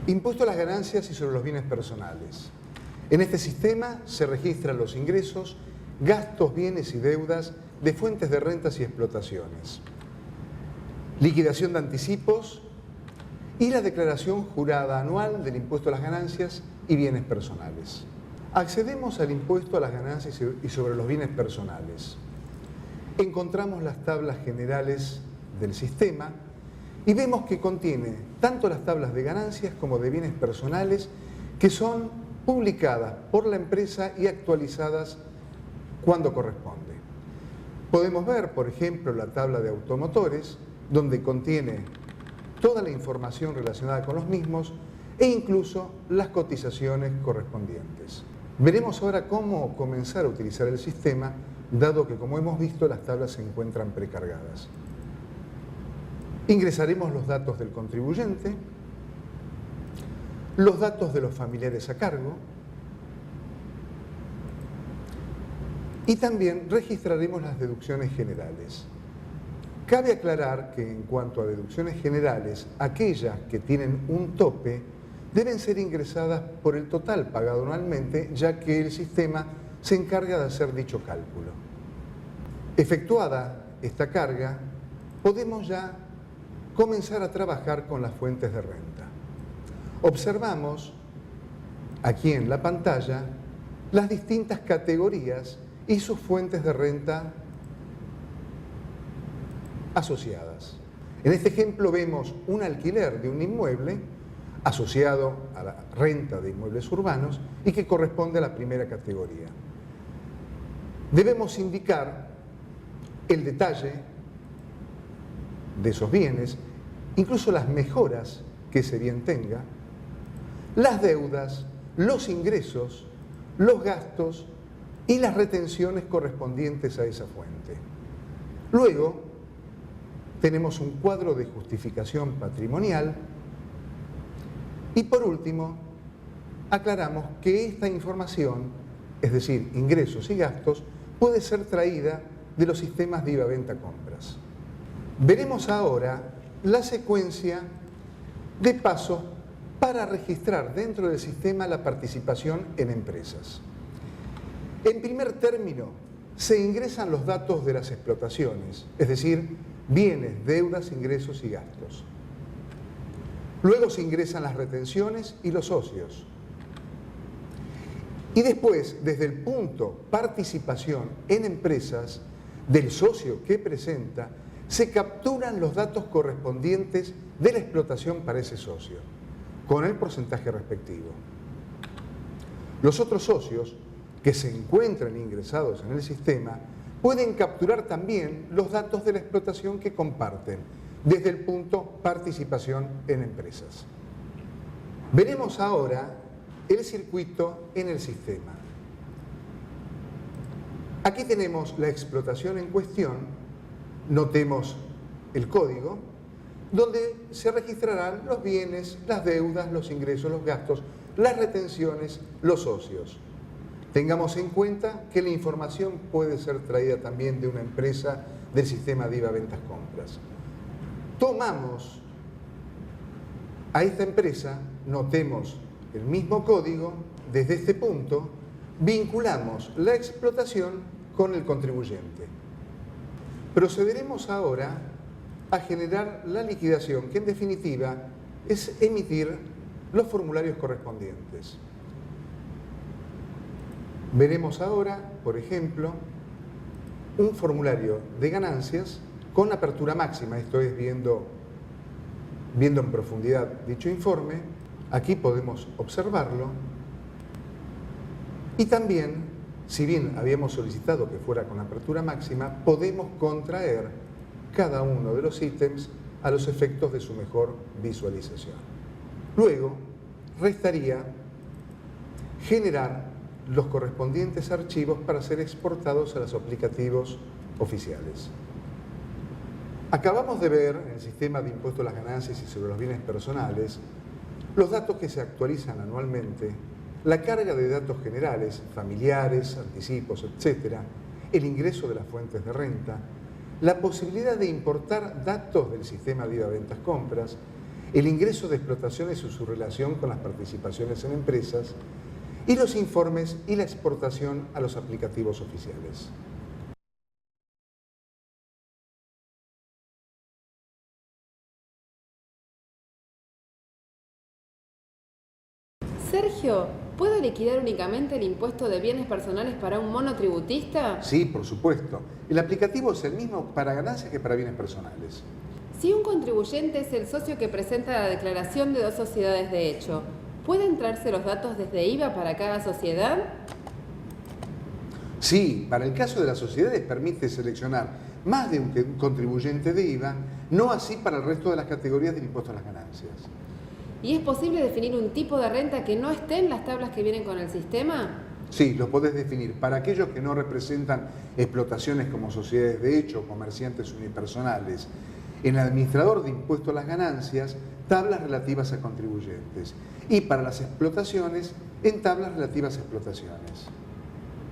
Impuesto a las ganancias y sobre los bienes personales. En este sistema se registran los ingresos, gastos, bienes y deudas de fuentes de rentas y explotaciones, liquidación de anticipos y la declaración jurada anual del impuesto a las ganancias y bienes personales. Accedemos al impuesto a las ganancias y sobre los bienes personales. Encontramos las tablas generales del sistema y vemos que contiene tanto las tablas de ganancias como de bienes personales que son publicadas por la empresa y actualizadas cuando corresponde. Podemos ver, por ejemplo, la tabla de automotores, donde contiene toda la información relacionada con los mismos e incluso las cotizaciones correspondientes. Veremos ahora cómo comenzar a utilizar el sistema, dado que, como hemos visto, las tablas se encuentran precargadas. Ingresaremos los datos del contribuyente, los datos de los familiares a cargo y también registraremos las deducciones generales. Cabe aclarar que en cuanto a deducciones generales, aquellas que tienen un tope deben ser ingresadas por el total pagado anualmente, ya que el sistema se encarga de hacer dicho cálculo. Efectuada esta carga, podemos ya comenzar a trabajar con las fuentes de renta. Observamos aquí en la pantalla las distintas categorías y sus fuentes de renta asociadas. En este ejemplo vemos un alquiler de un inmueble asociado a la renta de inmuebles urbanos y que corresponde a la primera categoría. Debemos indicar el detalle de esos bienes, incluso las mejoras que ese bien tenga, las deudas, los ingresos, los gastos y las retenciones correspondientes a esa fuente. Luego, tenemos un cuadro de justificación patrimonial y, por último, aclaramos que esta información, es decir, ingresos y gastos, puede ser traída de los sistemas de IVA-Venta-Compras. Veremos ahora la secuencia de pasos para registrar dentro del sistema la participación en empresas. En primer término, se ingresan los datos de las explotaciones, es decir, bienes, deudas, ingresos y gastos. Luego se ingresan las retenciones y los socios. Y después, desde el punto participación en empresas del socio que presenta, se capturan los datos correspondientes de la explotación para ese socio, con el porcentaje respectivo. Los otros socios que se encuentran ingresados en el sistema pueden capturar también los datos de la explotación que comparten, desde el punto participación en empresas. Veremos ahora el circuito en el sistema. Aquí tenemos la explotación en cuestión. Notemos el código, donde se registrarán los bienes, las deudas, los ingresos, los gastos, las retenciones, los socios. Tengamos en cuenta que la información puede ser traída también de una empresa del sistema de IVA-Ventas-Compras. Tomamos a esta empresa, notemos el mismo código, desde este punto vinculamos la explotación con el contribuyente. Procederemos ahora a generar la liquidación, que en definitiva es emitir los formularios correspondientes. Veremos ahora, por ejemplo, un formulario de ganancias con apertura máxima, esto es viendo en profundidad dicho informe. Aquí podemos observarlo y también, si bien habíamos solicitado que fuera con apertura máxima, podemos contraer cada uno de los ítems a los efectos de su mejor visualización. Luego, restaría generar los correspondientes archivos para ser exportados a los aplicativos oficiales. Acabamos de ver en el sistema de impuesto a las ganancias y sobre los bienes personales los datos que se actualizan anualmente, la carga de datos generales, familiares, anticipos, etc., el ingreso de las fuentes de renta, la posibilidad de importar datos del sistema de IVA-Ventas-Compras, el ingreso de explotaciones y su relación con las participaciones en empresas, y los informes y la exportación a los aplicativos oficiales. Sergio, ¿puedo liquidar únicamente el impuesto de bienes personales para un monotributista? Sí, por supuesto. El aplicativo es el mismo para ganancias que para bienes personales. Si un contribuyente es el socio que presenta la declaración de dos sociedades de hecho, ¿pueden traerse los datos desde IVA para cada sociedad? Sí, para el caso de las sociedades permite seleccionar más de un contribuyente de IVA, no así para el resto de las categorías del impuesto a las ganancias. ¿Y es posible definir un tipo de renta que no esté en las tablas que vienen con el sistema? Sí, lo podés definir. Para aquellos que no representan explotaciones como sociedades de hecho o comerciantes unipersonales, en el administrador de impuesto a las ganancias, tablas relativas a contribuyentes. Y para las explotaciones, en tablas relativas a explotaciones.